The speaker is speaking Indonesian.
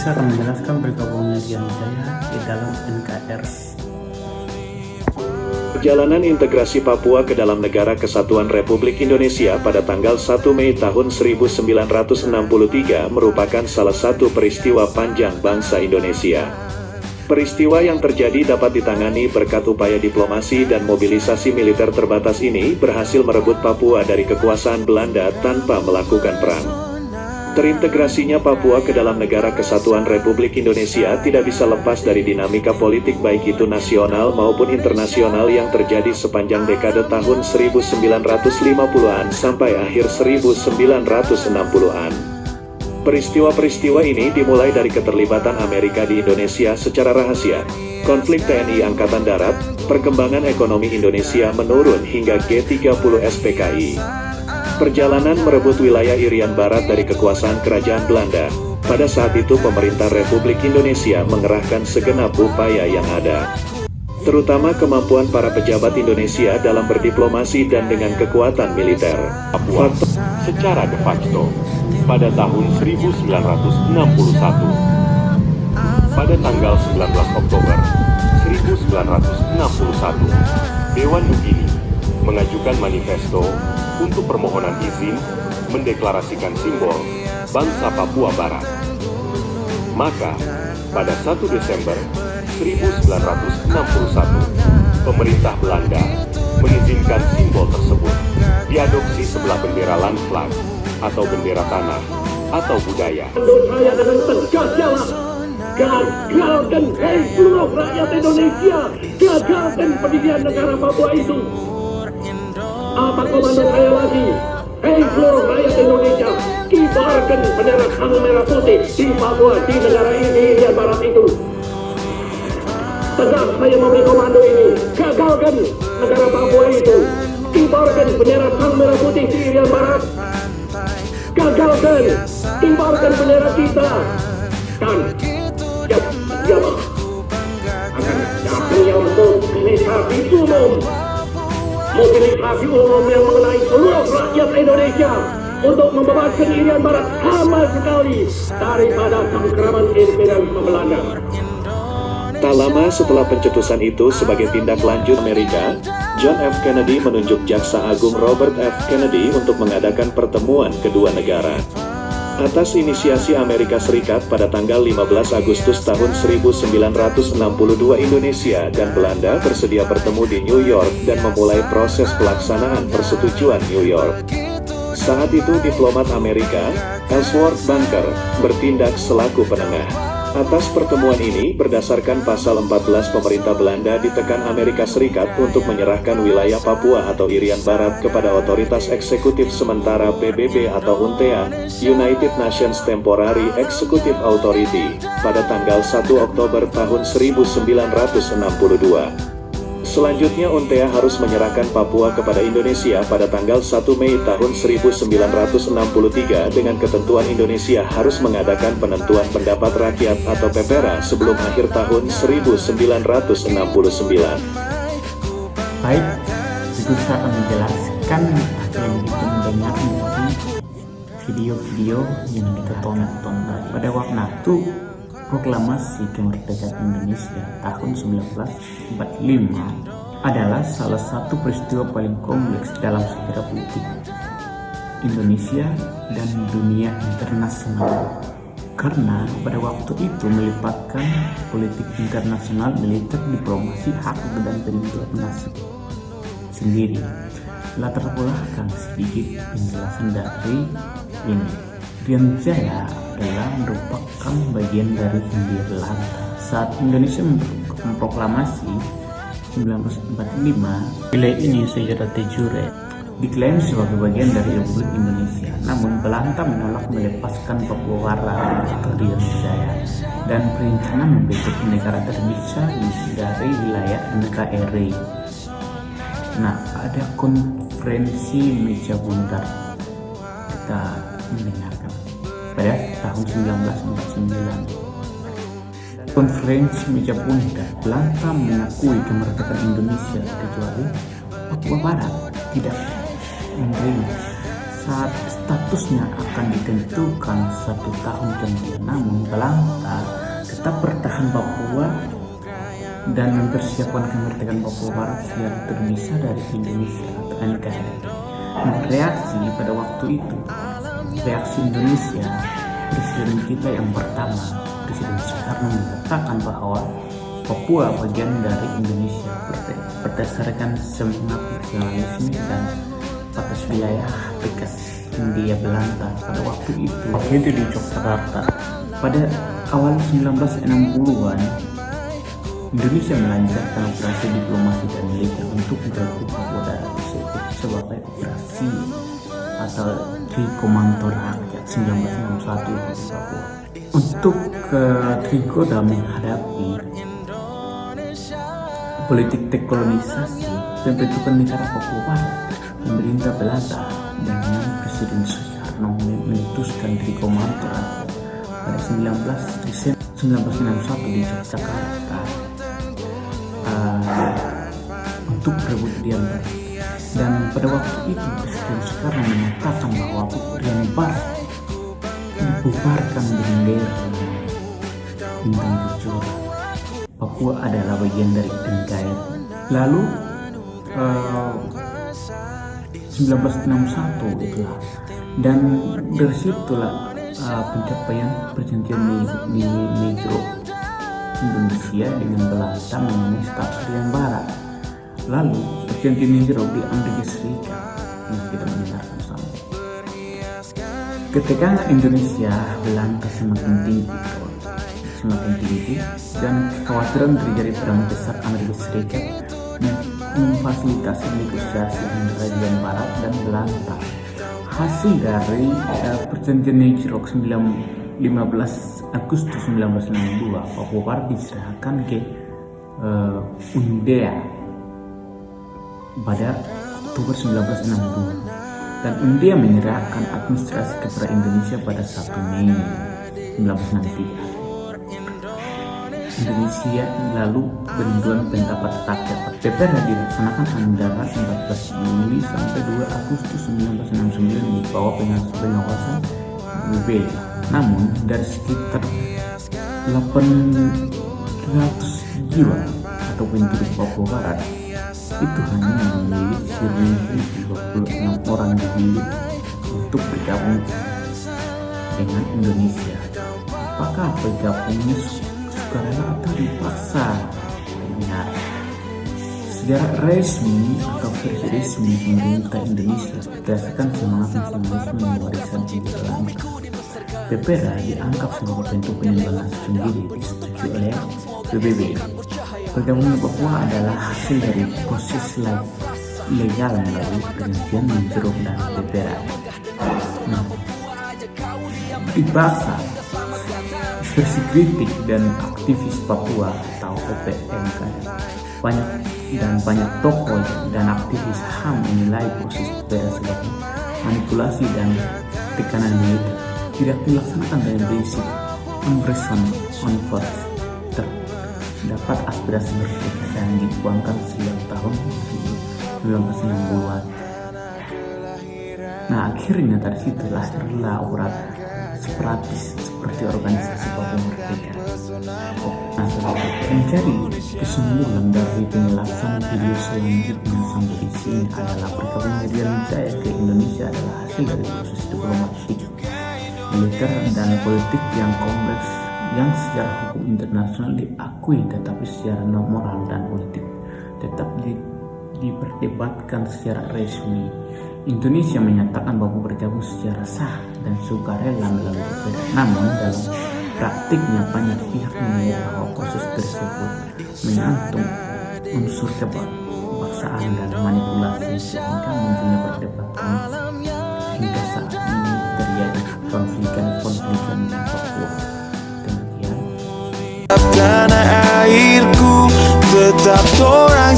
Saya akan menjelaskan bergabungnya Rian Wijaya di dalam NKRI. Perjalanan integrasi Papua ke dalam Negara Kesatuan Republik Indonesia pada tanggal 1 Mei tahun 1963 merupakan salah satu peristiwa panjang bangsa Indonesia. Peristiwa yang terjadi dapat ditangani berkat upaya diplomasi dan mobilisasi militer terbatas ini berhasil merebut Papua dari kekuasaan Belanda tanpa melakukan perang. Terintegrasinya Papua ke dalam Negara Kesatuan Republik Indonesia tidak bisa lepas dari dinamika politik baik itu nasional maupun internasional yang terjadi sepanjang dekade tahun 1950-an sampai akhir 1960-an. Peristiwa-peristiwa ini dimulai dari keterlibatan Amerika di Indonesia secara rahasia, konflik TNI Angkatan Darat, perkembangan ekonomi Indonesia menurun hingga G30 SPKI. Perjalanan merebut wilayah Irian Barat dari kekuasaan kerajaan Belanda. Pada saat itu pemerintah Republik Indonesia mengerahkan segenap upaya yang ada, terutama kemampuan para pejabat Indonesia dalam berdiplomasi dan dengan kekuatan militer. Papua secara de facto pada tahun 1961. Pada tanggal 19 Oktober 1961, Dewan Nugini mengajukan manifesto untuk permohonan izin mendeklarasikan simbol bangsa Papua Barat. Maka, pada 1 Desember 1961, pemerintah Belanda mengizinkan simbol tersebut diadopsi sebelah bendera land flag atau bendera tanah atau budaya. Saya dengan tegas jawab, gagalkan seluruh rakyat Indonesia, gagalkan pendirian negara Papua itu. Apa komando saya lagi? Seluruh rakyat Indonesia, kibarkan bendera sang merah putih di Papua, di negara ini, Irian Barat itu. Tegas saya memberi komando ini, gagalkan negara Papua itu, kibarkan bendera sang merah putih di Irian Barat. Gagalkan, kibarkan bendera kita. Dan siapa akan datangnya mobilisasi umum. Mobilisasi umum yang mengenai seluruh rakyat Indonesia untuk membebaskan Irian Barat sama sekali daripada cengkraman imperialisme Belanda. Tak lama setelah pencetusan itu sebagai tindak lanjut Amerika, John F. Kennedy menunjuk Jaksa Agung Robert F. Kennedy untuk mengadakan pertemuan kedua negara. Atas inisiasi Amerika Serikat pada tanggal 15 Agustus tahun 1962 Indonesia dan Belanda bersedia bertemu di New York dan memulai proses pelaksanaan persetujuan New York. Saat itu diplomat Amerika, Ellsworth Bunker, bertindak selaku penengah. Atas pertemuan ini berdasarkan pasal 14 pemerintah Belanda ditekan Amerika Serikat untuk menyerahkan wilayah Papua atau Irian Barat kepada otoritas eksekutif sementara PBB atau UNTEA, United Nations Temporary Executive Authority, pada tanggal 1 Oktober tahun 1962. Selanjutnya UNTEA harus menyerahkan Papua kepada Indonesia pada tanggal 1 Mei tahun 1963 dengan ketentuan Indonesia harus mengadakan penentuan pendapat rakyat atau PEPERA sebelum akhir tahun 1969. Baik, itu saya akan menjelaskan apa yang kita mendengar dari video-video yang kita tonton pada waktu itu. Proklamasi kemerdekaan Indonesia tahun 1945 adalah salah satu peristiwa paling kompleks dalam sejarah politik Indonesia dan dunia internasional, karena pada waktu itu melibatkan politik internasional, militer, diplomasi, hak dan perlindungan nasib sendiri. Latar belakang sedikit penjelasan dari ini. Rian Wijaya adalah merupakan bagian dari Hindia Belanda. Saat Indonesia memproklamasi 1945, wilayah ini secara de jure diklaim sebagai bagian dari Republik Indonesia. Namun Belanda menolak melepaskan Papua Barat atau Rian Wijaya dan berencana membentuk negara terpisah dari wilayah NKRI. Nah, ada konferensi meja bundar kita mendengarkan pada tahun 1949. Konferensi meja bundar, Belanda mengakui kemerdekaan Indonesia kecuali Papua Barat tidak menerima saat statusnya akan ditentukan 1 tahun kemudian. Namun Belanda tetap bertahan Papua dan mempersiapkan kemerdekaan Papua Barat secara terpisah dari Indonesia atau NKRI. Reaksi pada waktu itu, reaksi Indonesia, presiden kita yang pertama, Presiden Soekarno, mengatakan bahwa Papua bagian dari Indonesia berdasarkan semangat nasionalisme dan batas wilayah bekas Hindia Belanda pada waktu itu di Yogyakarta. Pada awal 1960-an, Indonesia melancarkan operasi diplomasi dan militer untuk merebut Papua dan disebut sebagai operasi atau Trikomando Rakyat 1961 di Papua. Untuk Trigoda menghadapi politik dekolonisasi pembentukan negara Papua Barat, pemerintah Belanda dengan Presiden Soekarno memutuskan Trikomando Rakyat pada 19 Desember 1961 di Yogyakarta untuk berebut Irian Barat. Dan pada waktu itu Presiden Soekarno menyatakan bahwa Irian Barat dibubarkan bendera bintang kejora. Papua adalah bagian dari NKRI. Lalu 1961 itulah, dan dari situlah pencapaian perjanjian Negro Indonesia dengan Belanda mengenai status Irian Barat. Lalu perjanjian Negro di Amerika Serikat yang kita mendengarkan sama. Ketegangan Indonesia Belanda semakin tinggi dan kekhawatiran terjadi perang besar Amerika Serikat memfasilitasi negosiasi antara Irian Barat dan Belanda. Hasil dari perjanjian Negro 15 Agustus 1962, Papua Barat diserahkan ke UNDEA pada Oktober 1962 dan UNDEA menyerahkan administrasi kepada Indonesia pada 1 Mei 1963. Indonesia lalu penentuan pendapat rakyat PPR dilaksanakan antara 14 Juli sampai 2 Agustus 1969 di bawah pengawasan BBB. Namun dari sekitar 800 jiwa atau penduduk Papua Barat itu hanya memilih 1.026 orang dipilih untuk bergabung dengan Indonesia. Apakah bergabungnya sukarela atau dipaksa? Benar. Sejarah resmi atau versi resmi pemerintah Indonesia berdasarkan semangat nasionalisme yang warisan Belanda. PPR dianggap sebagai bentuk penyelenggaraan sendiri disetujui oleh PBB. Bergabungnya Papua adalah hasil dari proses legal melalui perjanjian Negro dan PPR. Dibahas versi kritik dan aktivis Papua atau OPMK banyak tokoh dan aktivis HAM menilai proses PPR sebagai manipulasi dan tekanan militer tidak dilaksanakan dengan prinsip unreason on force. Terdapat aspirasi merdeka dan dituangkan sejak tahun 1960-an. Nah, akhirnya dari situ lahirlah urat separatis seperti organisasi Papua Merdeka. Mencari kesimpulan dari penjelasan video selanjutnya sampai di sini adalah bergabungnya Irian Jaya ke Indonesia adalah hasil dari proses diplomatik, militer dan politik yang kompleks yang secara hukum internasional diakui, tetapi secara moral dan politik tetap diperdebatkan secara resmi. Indonesia menyatakan bahwa bergabung secara sah dan sukarela melalui PPR. Namun dalam praktiknya banyak pihak menilai bahwa proses tersebut mengandung unsur kebangsaan dan manipulasi sehingga munculnya perdebatan hingga saat ini terjadi konflik di Papua. Demikian. Tanah airku tetap orang